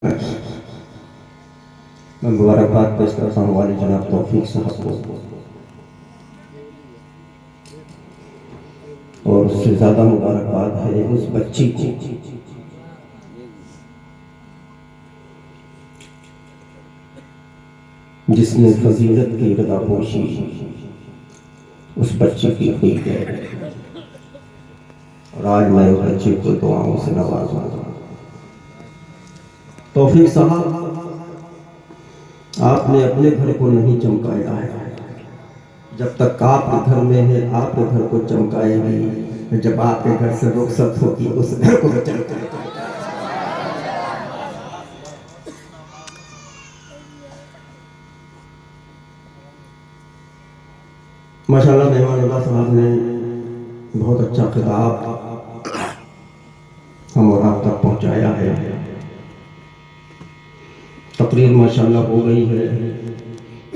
میں مبارکباد پیش کرتا ہوں والد جناب توفیق صاحب کو، اور اس سے زیادہ مبارکباد ہے اس بچی کو جس نے فضیلت کی رضا پوشی اس بچی کی ہوئی ہے، اور آج میں اس بچی کو دعاؤں سے نوازوں گا۔ توفیق صاحب، آپ نے اپنے گھر کو نہیں چمکایا ہے، جب تک آپ کے گھر میں ہے آپ کے گھر کو چمکائے گی، جب آپ کے گھر سے رخصت ہوگی اس گھر کو بھی چمکائے گی۔ ماشاءاللہ مہمان اللہ صاحب نے بہت اچھا خطاب ہم اور آپ تک پہنچایا ہے۔ تقریر ماشاءاللہ ہو گئی ہے،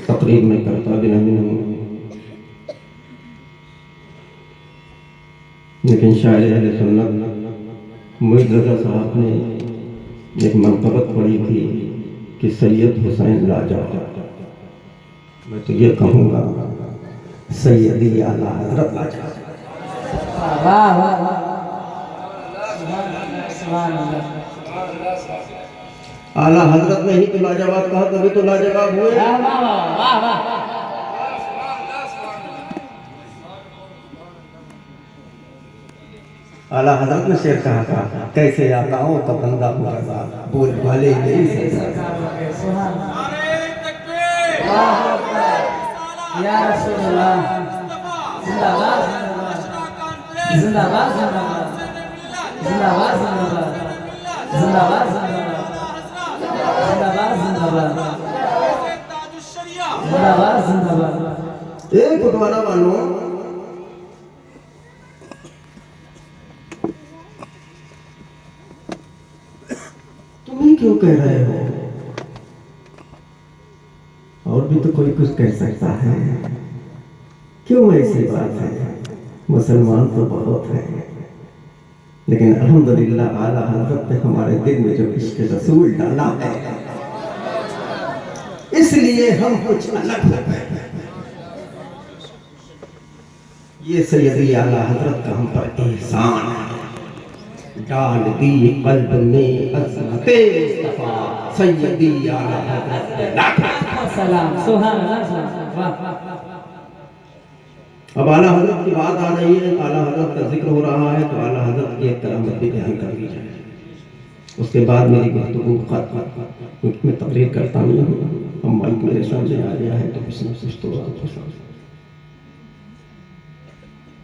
تقریر میں کرتا بھی نہیں ہوں، لیکن شاعر اہل سنت معید رضا صاحب نے ایک منقبت پڑھی تھی کہ سید حسین لاجواب، میں تو یہ کہوں گا سیدی اعلیٰ حضرت لاجواب۔ واہ واہ واہ، سبحان اللہ۔ اعلیٰ حضرت نے ہی تو لاجواب کہا، تبھی تو لاجواب ہوئے۔ واہ واہ واہ واہ۔ اعلیٰ حضرت نے شعر کہا تھا، کیسے آتا ہوں تو بندہ مرزا بول والے نہیں سزا۔ سبحان اللہ، اللہ اکبر، یا رسول اللہ، زندہ باد زندہ باد، زندہ باد زندہ باد، زندہ باد زندہ باد، زندہ باد زندہ باد، زندہ باد زندہ باد۔ ایک گردوارہ والوں، تمہیں کیوں کہہ رہے ہو؟ اور بھی تو کوئی کچھ کہہ سکتا ہے، کیوں ایسی بات ہے؟ مسلمان تو بہت ہے، لیکن الحمدللہ اعلیٰ حضرت نے ہمارے دل میں جو عشق رسول ڈالا ہے، اس لیے ہم کچھ الگ ہو گئے۔ یہ سیدی اعلیٰ حضرت کا ہم پر احسان ہے، ڈال دی قلب میں عظمت مصطفیٰ سیدی اعلیٰ حضرت لاکھوں سلام، سبحان اللہ، واہ۔ اب اعلیٰ حضرت کی بات آ رہی ہے، اعلیٰ حضرت کا ذکر ہو رہا ہے، تو اعلیٰ حضرت کی ایک کرامت بھی بیان کر دی جائے، اس کے بعد میری گفتگو ختم۔ میں تقریر کرتا نہیں ہوں، اب مائک میرے سامنے آ گیا ہے تو کچھ نہ کچھ تو آپ کو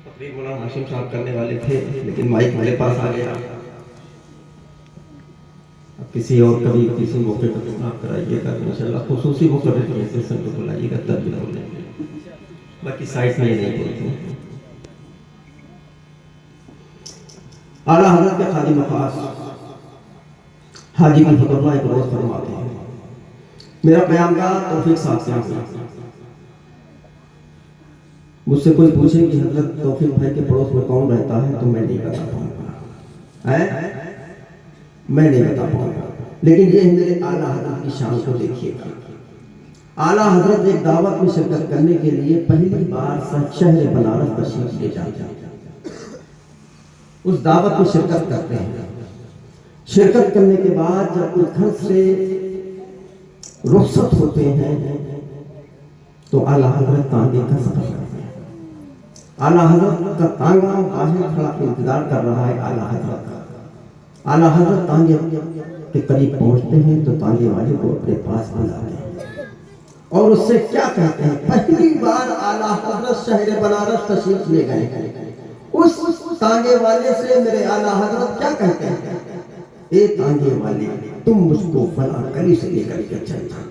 تقریر مولانا ہاشم صاحب کرنے والے تھے، لیکن مائک میرے پاس آ گیا۔ اب کسی اور کبھی کسی موقع پر آپ کرائیے گا انشاءاللہ، خصوصی موقع پر کسی سن کو بلائیے گا تب بھی بولیں گے، باقی سائٹ میں یہ نہیں بولتے۔ اعلیٰ حضرت کے خادم خاص حاجی الفت اللہ ایک روز فرماتے ہیں، میرا قیام گاہ توفیق صاحب سے ہوا، مجھ سے کوئی پوچھے کہ حضرت توفیق بھائی کے پڑوس میں کون رہتا ہے تو میں نہیں بتا پاؤں گا، میں نہیں بتا پاؤں گا، لیکن یہ میرے اعلیٰ حضرت کی شان کو دیکھیے گا۔ اعلیٰ حضرت ایک دعوت میں شرکت کرنے کے لیے پہلی بار شہر بنارس تشریف لے جاتے ہیں، اس دعوت میں شرکت کرتے ہیں۔ شرکت کرنے کے بعد جب اس گھر سے رخصت ہوتے ہیں تو اعلیٰ حضرت تانگے کا سفر کرتے ہیں۔ اعلیٰ حضرت کا تانگا باہر کھڑا انتظار کر رہا ہے اعلیٰ حضرت کا۔ اعلیٰ حضرت تانگے کے قریب پہنچتے ہیں تو تانگے والے کو اپنے پاس بلاتے ہیں اور اس سے کیا کہتے ہیں؟ پہلی بار اعلیٰ حضرت شہر بنارس تشریف لے گئے، اس تانگے والے سے میرے اعلیٰ حضرت کیا کہتے ہیں؟ اے تانگے والے، تم مجھ کو فلاں گلی سے لے کر کے چل جاؤ،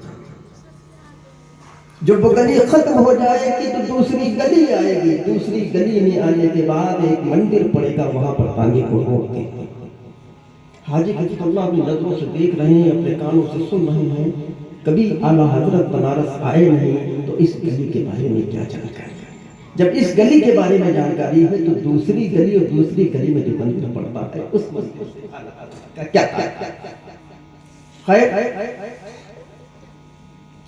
جب وہ گلی ختم ہو جائے گی تو دوسری گلی آئے گی، دوسری گلی میں آنے کے بعد ایک مندر پڑے گا، وہاں پر تانگے کو روک دیں۔ حاجی الفت اللہ اپنی نظروں سے دیکھ رہے ہیں، اپنے کانوں سے سن رہے ہیں، کبھی اعلیٰ حضرت بنارس آئے نہیں تو اس گلی کے بارے میں کیا جانکاری؟ جب اس گلی کے بارے میں جانکاری ہے تو دوسری گلی اور دوسری گلی میں جو مندر پڑتا ہے اس مندر سے اعلیٰ حضرت کا کیا؟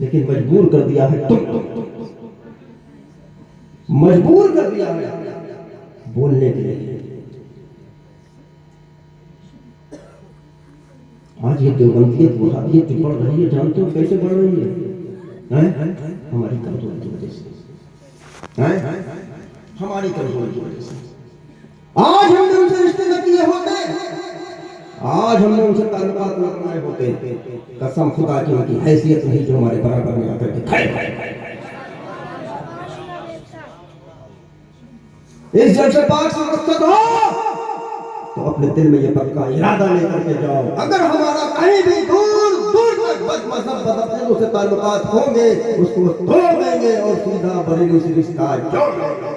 لیکن مجبور کر دیا ہے مجبور کر دیا ہے بولنے کے لیے. آج یہ دیوبندیت وہابیت جو بڑھ رہی ہے، جانتے ہو کیسے بڑھ رہی ہے؟ ہماری کمزوری کی وجہ سے، ہماری کمزوری کی وجہ سے. آج ہم نے ان سے رشتے نہ کیے ہوتے، آج ہم نے ان سے تعلقات نہ بنائے ہوتے، قسم خدا کی ان کی حیثیت نہیں جو ہمارے برابر میں آ کر کے کھڑے. اس جلسے پاک سے مقصد ہو تو اپنے دل میں یہ پکا ارادہ لے کر کے جاؤ، اگر ہمارا کہیں بھی دور دور تک بد مذہب بدعقیدوں سے تعلقات ہوں گے، اس کو توڑ دیں گے اور سیدھا بریلوی سے رشتہ جوڑ دیں گے.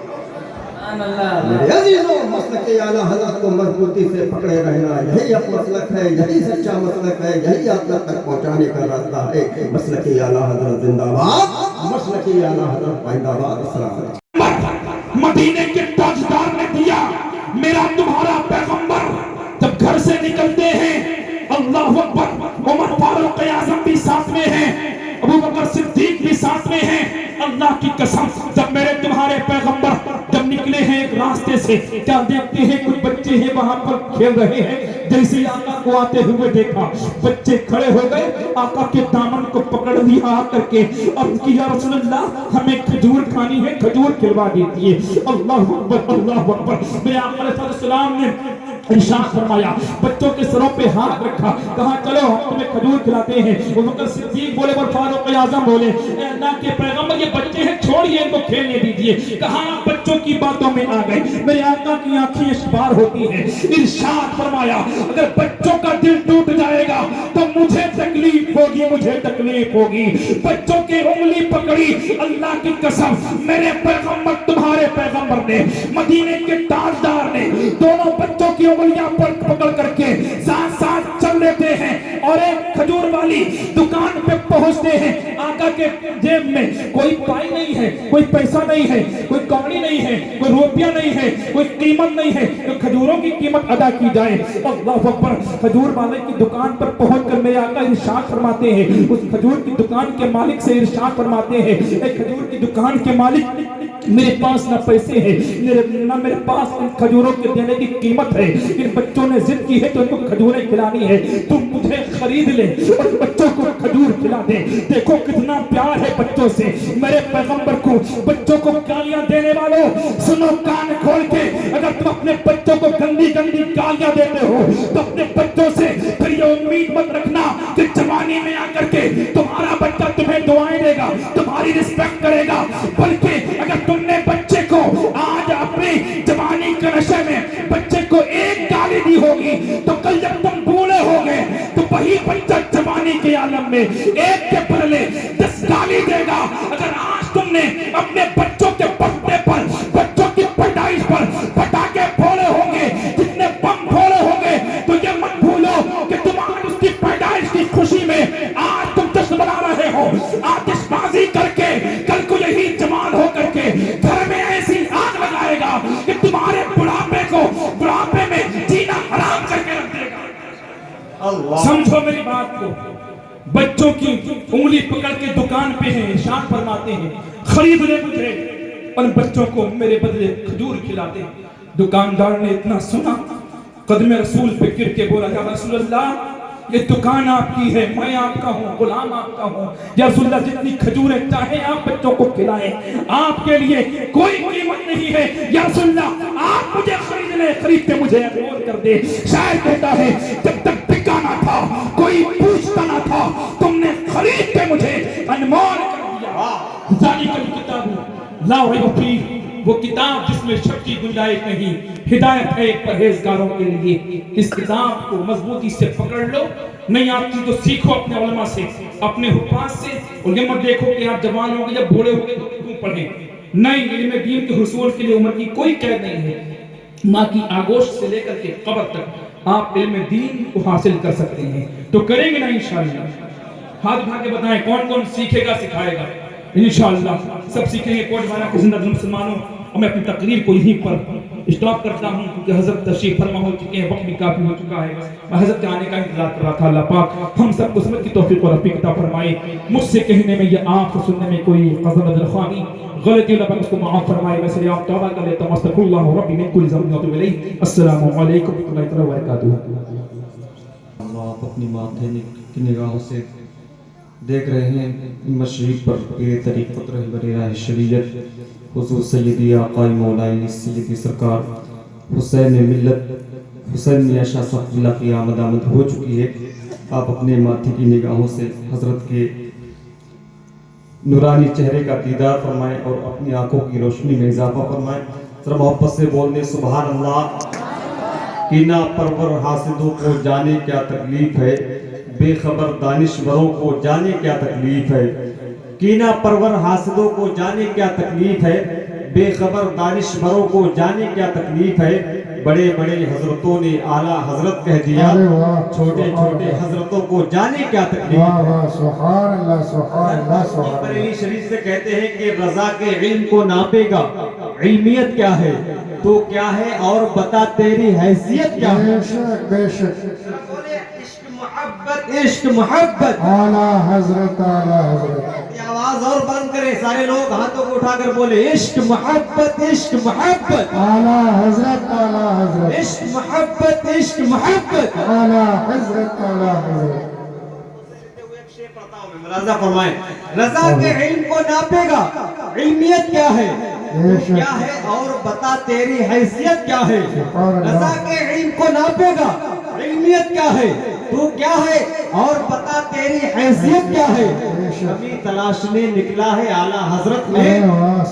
میرے عزیزوں، مسلک اعلیٰ حضرت کو مضبوطی سے پکڑے رہنا، یہی اب مسلک ہے، یہی سچا مسلک ہے، یہی آپ تک پہنچانے کا راستہ ہے. مسلک اعلیٰ حضرت زندہ باد، مسلک اعلیٰ حضرت پائندہ باد. السلام علیکم. مدینے کے تاجدار نے دیا، میرا تمہارا پیغمبر جب گھر سے نکلتے ہیں، اللہ اکبر، عمر فاروق اعظم بھی ساتھ میں ہیں، ابو بکر صدیق بھی ساتھ میں ہیں. اللہ کی قسم، جب میرے تمہارے پیغمبر جب نکلے ہیں ایک راستے سے، کیا دیکھتے ہیں کچھ بچے ہیں وہاں پر کھیل رہے ہیں. جیسے آقا کو آتے ہوئے دیکھا، بچے کھڑے ہو گئے، آقا کے دامن کو پکڑ لیا آ کر کے اور یا رسول اللہ ہمیں کھجور کھانی ہے، کھجور کھلوا دیجیے. اللہ اکبر، اللہ اکبر. میرے آقا علیہ السلام نے ارشاد فرمایا، بچوں کے سروں پہ ہاتھ رکھا، کہا چلو ہم تمہیں کھجور کھلاتے ہیں. ابو بکر صدیق بولے اور فاروق اعظم بولے، اے اللہ کے پیغمبر یہ بچے ہیں، چھوڑیے ان کو کھیلنے دیجیے. کہا آپ بچوں کی باتوں میں آ گئے. میرے آقا کی آنکھیں اشبار ہوتی ہیں. ارشاد فرمایا، اگر بچوں کا دل ٹوٹ جائے گا تو مجھے تکلیف ہوگی، مجھے تکلیف ہوگی. بچوں کی انگلی پکڑی، اللہ کی قسم میرے پیغمبر تمہارے پیغمبر نے، مدینے کے تاجدار نے دونوں بچوں کی انگلیاں پکڑ کر کے ساتھ ساتھ چل لیتے ہیں اور ایک کھجور والی دکان پہ پہنچتے ہیں. آقا کے جیب میں کوئی پائی نہیں ہے، کوئی پیسہ نہیں ہے، کوئی کوڑی نہیں ہے، کوئی روپیہ نہیں ہے، کوئی قیمت نہیں ہے تو کھجوروں کی قیمت ادا کی جائے. اللہ اکبر. کھجور والے کی دکان پر پہنچ کر میرے آقا ارشاد فرماتے ہیں، اس کھجور کی دکان کے مالک سے ارشاد فرماتے ہیں، اے کھجور کی دکان کے مالک، میرے پاس نہ پیسے ہیں، نہ میرے پاس ان کھجوروں کے دینے کی قیمت ہے. ان بچوں نے ضد کی ہے تو ان کو کھجوریں کھلانی ہے، تم مجھے خرید لے اور بچوں کو کھجور کھلا دے. دیکھو کتنا پیار ہے بچوں سے میرے پیغمبر کو. بچوں کو گالیاں دینے والوں سنو کان کھول کے، اگر تم اپنے بچوں کو گندی گندی گالیاں دیتے ہو تو اپنے بچوں سے پھر یہ امید مت رکھنا کہ جوانی میں آ کر کے تمہارا بچہ تمہیں دعائیں دے گا، تمہاری رسپیکٹ کرے گا. بلکہ اگر تم نے بچے کو آج اپنی جوانی کے نشے میں بچے کو ایک گالی دی ہوگی تو کل جب تم بوڑھے ہوگے تو وہی بچہ جوانی کے عالم میں ایک کے بدلے 10 گالی دے گا. اگر آج تم نے اپنے بچوں کے برتھڈے پر، بچوں کی پیدائش پر پٹاخے پھوڑے ہوں گے، جتنے بم پھوڑے ہوں گے، تو یہ مت بھولو کہ تم آج اس کی پیدائش کی خوشی میں آج تم جشن منا رہے ہو. آتش بازی کر کے کل کو یہی جوان ہو کر کے گھر میں ایسی آگ لگائے گا کہ تمہارے بڑھاپے کو بڑھاپے میں جینا حرام کر کے رکھ دے گا. سمجھو میری بات کو. بچوں کی انگلی پکڑ کے دکان پہ ہیں، ارشاد فرماتے ہیں خرید لے مجھے، اور بچوں کو میرے بدلے کھجور کھلاتے. دکاندار نے اتنا سنا، قدم رسول پہ گر کے بولا، یا رسول اللہ یہ دکان آپ کی ہے، میں آپ کا ہوں، غلام آپ کا ہوں. یا رسول اللہ جتنی کھجوریں چاہیں آپ بچوں کو کھلائیں، آپ کے لیے کوئی قیمت نہیں ہے. یا رسول اللہ آپ مجھے خرید لیں، خرید کے مجھے انمول کر دے. شاعر کہتا ہے جب تک بکا نہ تھا کوئی پوچھتا نہ تھا، تم نے خرید کے مجھے انمول کر دیا. ذالک الکتاب لا ریب فیہ، وہ کتاب جس میں شک کی گنجائش نہیں، ہدایت ہے پرہیزگاروں کے لیے. اس کتاب کو مضبوطی سے پکڑ لو. نہیں آپ چیز تو سیکھو اپنے علماء سے، اپنے حفاظ سے، اور یہ مت دیکھو کہ آپ جوان ہو گئے یا بوڑھے ہو گئے تو کیوں پڑھیں. نہیں، علم دین کے حصول کے لیے عمر کی کوئی قید نہیں ہے. ماں کی آغوش سے لے کر کے قبر تک آپ علم دین کو حاصل کر سکتے ہیں. تو کریں گے نا انشاءاللہ؟ ہاتھ اٹھا کے بتائیں کون کون سیکھے گا، سکھائے گا؟ انشاءاللہ سب سیکھیں گے. کوٹ والا کے زندہ مسلمانوں اور میں اپنی تقریر کو یہیں پر اسٹاپ کرتا ہوں کیونکہ حضرت تشریف فرما ہو چکے ہیں، وقت بھی کافی ہو چکا ہے، میں حضرت کے آنے کا انتظار کر رہا تھا۔ اللہ پاک ہم سب کو سمجھ کی توفیق اور رفیق عطا فرمائے، مجھ سے کہنے میں یا آپ سے سننے میں کوئی قصور درخوامی غلطی اللہ پاک اس کو معاف فرمائے۔ میں سے آپ توبہ کر لیتا ہوں، استغفر اللہ ربی من کل ذنب واتوب الیہ۔ السلام علیکم ورحمۃ اللہ وبرکاتہ۔ آپ اپنی ماتھے کی نگاہوں سے دیکھ رہے ہیں مشرق پر پیر طریقت رہبر راہ شریعت حضور سیدی آقائی مولائی سیدی سرکار حسین ملت حسین میاں شاہ صفی اللہ کی آمد ہو چکی ہے۔ آپ اپنے ماتھے کی نگاہوں سے حضرت کے نورانی چہرے کا دیدار فرمائیں اور اپنی آنکھوں کی روشنی میں اضافہ فرمائیں۔ ذرا محبت سے بولنے سبحان اللہ۔ کینہ پرور حاسدوں کو جانے کیا تکلیف ہے، بے خبر دانشوروں کو جانے کیا تکلیف ہے۔ کینہ پرور حاسدوں کو جانے کیا تکلیف ہے، بے خبر دانشوروں کو جانے کیا تکلیف ہے۔ بڑے بڑے حضرتوں نے اعلیٰ حضرت کہہ دیا، چھوٹے چھوٹے حضرتوں کو جانے کیا تکلیف ہے۔ سبحان اللہ سبحان اللہ سبحان اللہ۔ بریلی شریف سے کہتے ہیں کہ رضا کے علم کو ناپے گا، علمیت کیا ہے تو کیا ہے اور بتا تیری حیثیت کیا ہے۔ بے شک بے شک۔ عشق محبت عشق محبت۔ اعلیٰ حضرت اعلیٰ حضرت۔ آواز اور بند کریں سارے لوگ، ہاتھوں کو اٹھا کر بولے عشق محبت عشق محبت۔ اعلیٰ حضرت اعلیٰ حضرت۔ عشق محبت عشق محبت۔ اعلیٰ حضرت اعلیٰ حضرت۔ رضا فرمائیں، رضا کے علم کو ناپے گا، علمیت کیا ہے تو کیا ہے اور بتا تیری حیثیت کیا ہے۔ رضا کے علم کو ناپے گا، علمیت کیا ہے تو کیا ہے اور بتا تیری حیثیت کیا ہے۔ کبھی تلاشنے نکلا ہے اعلیٰ حضرت میں،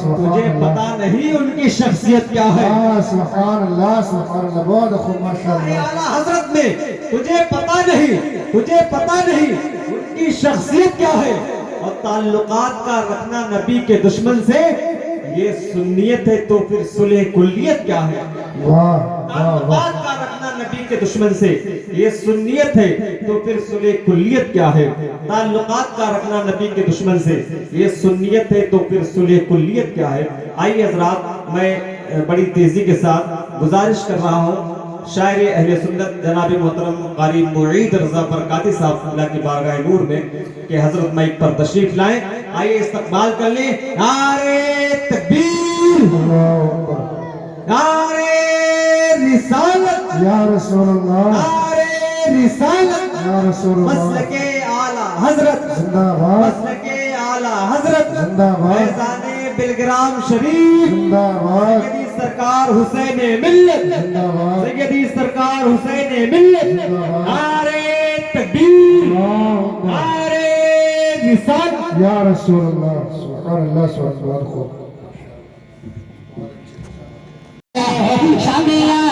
تجھے پتا نہیں ان کی شخصیت کیا ہے۔ سبحان اللہ سبحان اللہ، بہت خوب ماشاء اللہ۔ اعلیٰ حضرت میں تجھے پتا نہیں ان کی شخصیت کیا ہے۔ اور تعلقات کا رکھنا نبی کے دشمن سے یہ سنیت ہے تو پھر صلح کلیت کیا ہے۔ تعلقات کا رکھنا نبی کے دشمن سے یہ سنیت ہے تو پھر صلح کلیت کیا ہے۔ تعلقات کا رکھنا نبی کے دشمن سے یہ سنیت ہے تو پھر صلح کلیت کیا ہے۔ آئیے حضرات، میں بڑی تیزی کے ساتھ گزارش کر رہا ہوں شاعر اہل سنت جناب محترم قاری معید رضا برکاتی صاحب اللہ کی بارگاہ نور میں کہ حضرت مائک پر تشریف لائیں۔ آئیے استقبال کر لیں۔ نعرہ تکبیر، نعرہ رسالت یا رسول اللہ، نعرہ رسالت، یا رسول اللہ، مسلک اعلیٰ حضرت، زندہ باد، مسلک اعلیٰ حضرت، زندہ باد، فیضان بلگرام شریف، زندہ باد، سیدی سرکار حسین ملت، زندہ باد، سیدی سرکار حسین ملت، نعرہ تکبیر، نعرہ رسالت۔ یا رسول اللہ، سبحان اللہ سبحان اللہ۔ شامیہ